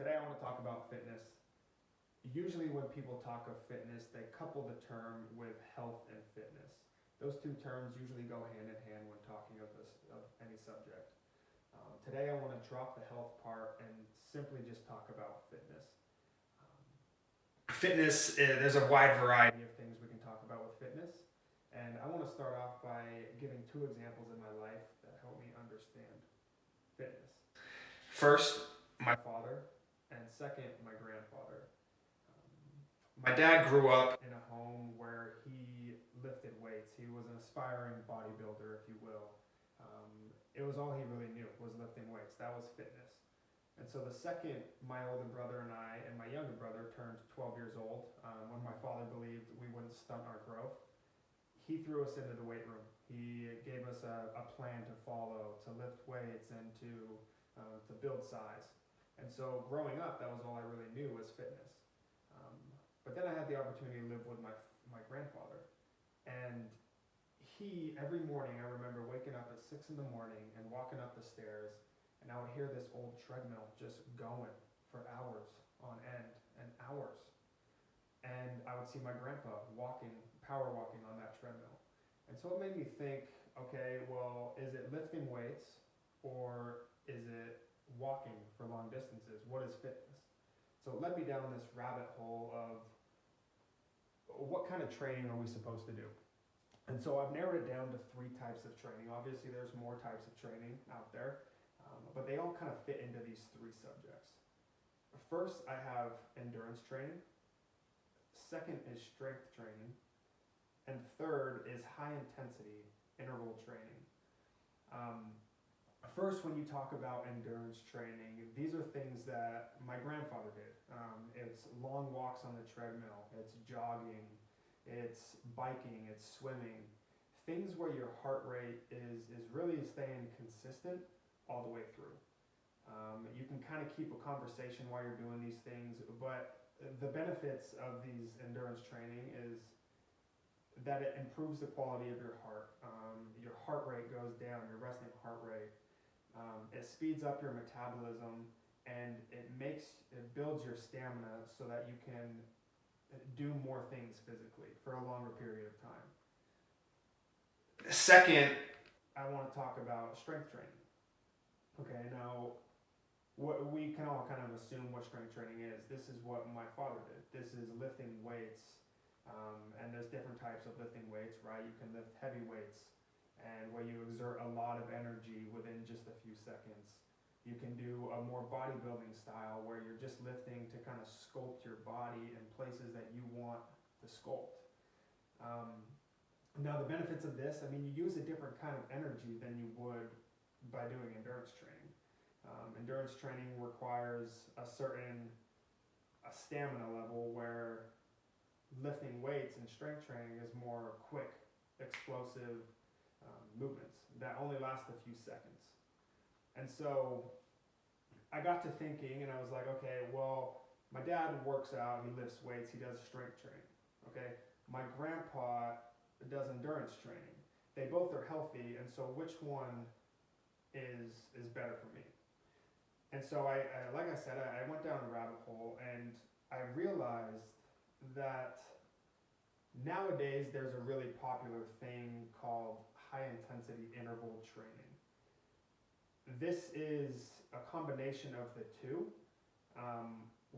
Today I want to talk about fitness. Usually when people talk of fitness, they couple the term with health and fitness. Those two terms usually go hand in hand when talking of any subject. Today I want to drop the health part and simply just talk about fitness. Fitness, there's a wide variety of things we can talk about with fitness. And I want to start off by giving two examples in my life that help me understand fitness. First, my father, and second, my grandfather. My dad grew up in a home where he lifted weights. He was an aspiring bodybuilder, if you will. It was all he really knew was lifting weights. That was fitness. And so the second my older brother and I and my younger brother turned 12 years old, when my father believed we wouldn't stunt our growth, he threw us into the weight room. He gave us a plan to follow, to lift weights and to build size. And so growing up, that was all I really knew was fitness. But then I had the opportunity to live with my grandfather. And he, every morning, I remember waking up at 6 in the morning and walking up the stairs, and I would hear this old treadmill just going for hours on end and hours. And I would see my grandpa power walking on that treadmill. And so it made me think, okay, well, is it lifting weights or is it walking for long distances? What is fitness? So it led me down this rabbit hole of what kind of training are we supposed to do? And so I've narrowed it down to 3 types of training. Obviously, there's more types of training out there, but they all kind of fit into these 3 subjects. First, I have endurance training. Second is strength training. And third is high intensity interval training. First, when you talk about endurance training, these are things that my grandfather did. It's long walks on the treadmill, it's jogging, it's biking, it's swimming. Things where your heart rate is really staying consistent all the way through. You can kind of keep a conversation while you're doing these things, but the benefits of these endurance training is that it improves the quality of your heart. Your heart rate goes down, your resting heart rate. It speeds up your metabolism, and it builds your stamina so that you can do more things physically for a longer period of time. Second, I want to talk about strength training. Okay, now we can all kind of assume what strength training is. This is what my father did. This is lifting weights, and there's different types of lifting weights, right? You can lift heavy weights, and where you exert a lot of energy within just a few seconds. You can do a more bodybuilding style where you're just lifting to kind of sculpt your body in places that you want to sculpt. Now the benefits of this, you use a different kind of energy than you would by doing endurance training. Endurance training requires a stamina level, where lifting weights and strength training is more quick, explosive movements that only last a few seconds. And so I got to thinking, and I was like, okay, well, my dad works out, he lifts weights, he does strength training. Okay, my grandpa does endurance training. They both are healthy, and so which one is better for me? And so I like I said, I went down a rabbit hole, and I realized that nowadays there's a really popular thing called high intensity interval training. This is a combination of the two,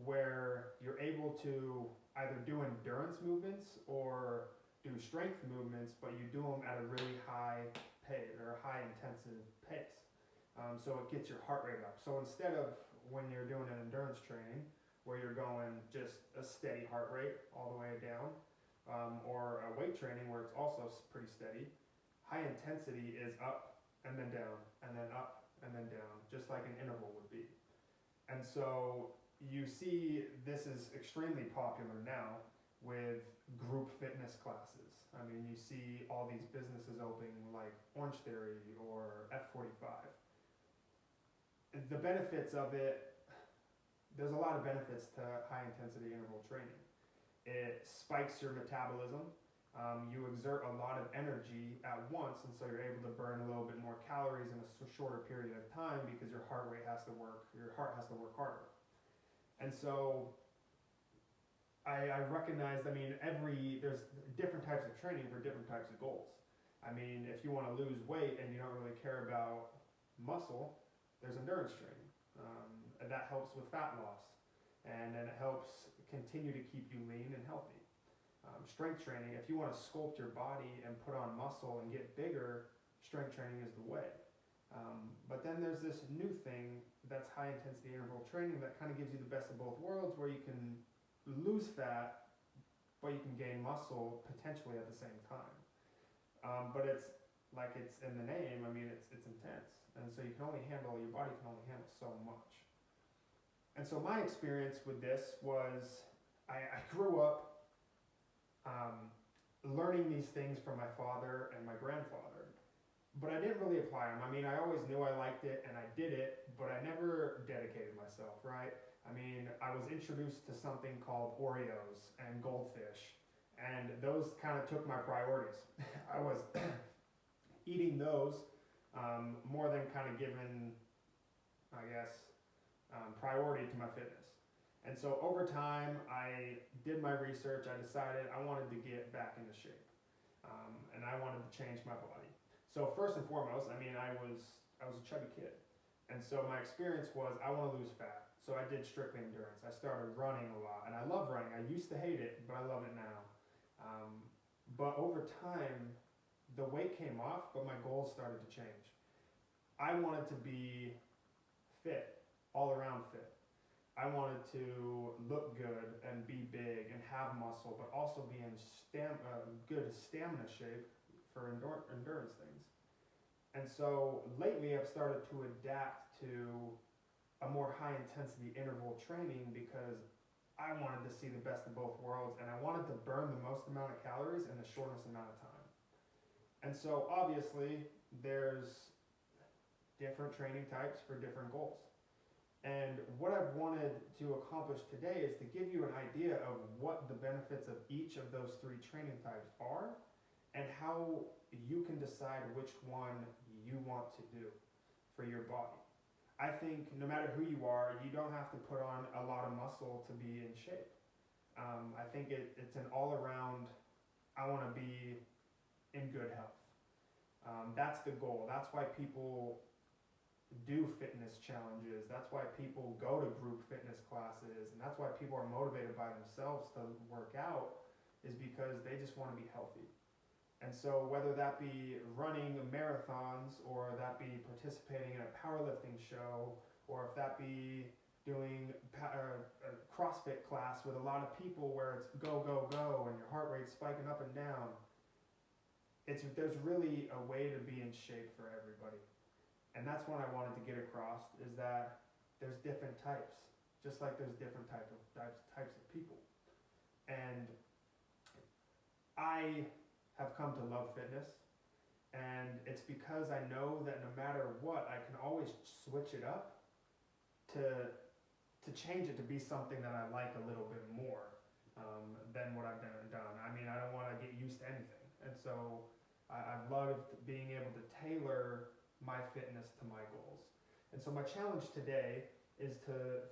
where you're able to either do endurance movements or do strength movements, but you do them at a really high pace or a high intensive pace. So it gets your heart rate up. So instead of when you're doing an endurance training where you're going just a steady heart rate all the way down, or a weight training where it's also pretty steady, high intensity is up and then down and then up and then down, just like an interval would be. And so you see this is extremely popular now with group fitness classes. You see all these businesses opening like Orange Theory or F45. The benefits of it, there's a lot of benefits to high intensity interval training. It spikes your metabolism. You exert a lot of energy at once, and so you're able to burn a little bit more calories in a shorter period of time because your heart has to work harder. And so I recognized, there's different types of training for different types of goals. I mean, if you want to lose weight and you don't really care about muscle, there's endurance training. And that helps with fat loss. And then it helps continue to keep you lean and healthy. Strength training, if you want to sculpt your body and put on muscle and get bigger, strength training is the way. But then there's this new thing that's high intensity interval training that kind of gives you the best of both worlds, where you can lose fat, but you can gain muscle potentially at the same time. But it's like it's in the name, it's intense. And so your body can only handle so much. And so my experience with this was I grew up learning these things from my father and my grandfather, but I didn't really apply them. I always knew I liked it and I did it, but I never dedicated myself, right? I was introduced to something called Oreos and Goldfish, and those kind of took my priorities. I was eating those more than kind of giving, priority to my fitness. And so over time, I did my research. I decided I wanted to get back into shape, and I wanted to change my body. So first and foremost, I was a chubby kid, and so my experience was I want to lose fat. So I did strictly endurance. I started running a lot, and I love running. I used to hate it, but I love it now. But over time, the weight came off, but my goals started to change. I wanted to be fit, all around fit. I wanted to look good and be big and have muscle, but also be in good stamina shape for endurance things. And so lately I've started to adapt to a more high intensity interval training because I wanted to see the best of both worlds, and I wanted to burn the most amount of calories in the shortest amount of time. And so obviously there's different training types for different goals. And what I've wanted to accomplish today is to give you an idea of what the benefits of each of those three training types are and how you can decide which one you want to do for your body. I think no matter who you are, you don't have to put on a lot of muscle to be in shape. I think it's an all-around, I want to be in good health. That's the goal. That's why people do fitness challenges. That's why people go to group fitness classes, and that's why people are motivated by themselves to work out, is because they just want to be healthy. And so whether that be running marathons, or that be participating in a powerlifting show, or if that be doing a CrossFit class with a lot of people where it's go, go, go, and your heart rate's spiking up and down, there's really a way to be in shape for everybody. And that's what I wanted to get across, is that there's different types, just like there's different types of people. And I have come to love fitness, and it's because I know that no matter what, I can always switch it up to change it to be something that I like a little bit more than what I've done. I don't want to get used to anything. And so I've loved being able to tailor my fitness to my goals. And so my challenge today is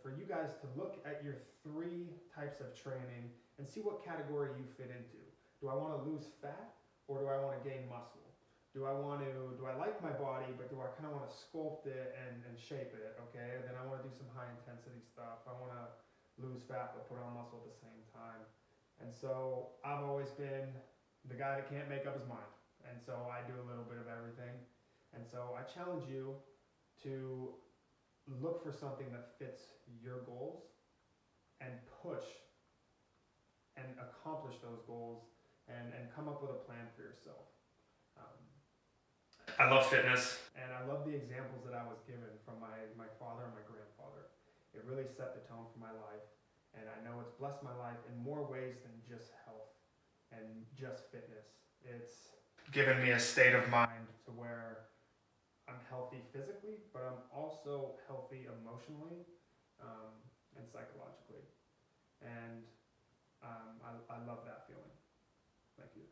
for you guys to look at your three types of training and see what category you fit into. Do I want to lose fat, or do I want to gain muscle? Do I like my body, but do I kind of want to sculpt it and shape it, okay? And then I want to do some high intensity stuff. I want to lose fat but put on muscle at the same time. And so I've always been the guy that can't make up his mind. And so I do a little bit of everything. And so I challenge you to look for something that fits your goals and push and accomplish those goals and come up with a plan for yourself. I love fitness. And I love the examples that I was given from my father and my grandfather. It really set the tone for my life. And I know it's blessed my life in more ways than just health and just fitness. It's given me a state of mind to where I'm healthy physically, but I'm also healthy emotionally and psychologically. And I love that feeling. Thank you.